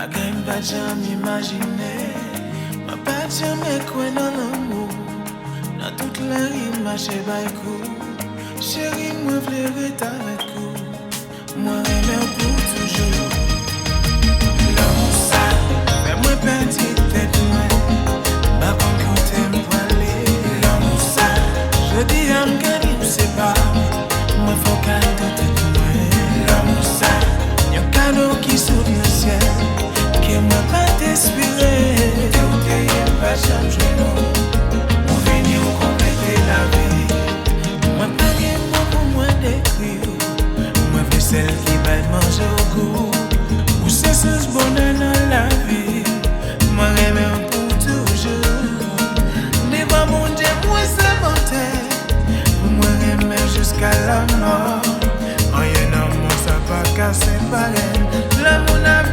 pas jamais imaginé, ma pas jamais quoi dans l'amour. Dans toute la rue, ma chérie, chérie, moi, je rester avec vous. Moi, j'aime pour toujours. L'amour, ça, fais-moi petit tête, moi. Ma côté, moi, l'amour, ça, je dis à me gagner, c'est pas. Moi, faut qu'à tête, moi. L'amour, ça, y'a un cadeau qui saute le ciel. Que moi, pas t'espérer. Tout est pas changer, non. On finit au compléter la vie. Moi, pas rien, moi, pour moi d'écrire. Moi, fais celle qui va manger au goût. Ou c'est ce bonheur dans la vie. Moi, j'aime pour toujours. Mais pas mon Dieu, moi, c'est mon tête. Moi, j'aime jusqu'à la mort. Rien n'a moi, ça va casser baleine. L'amour n'a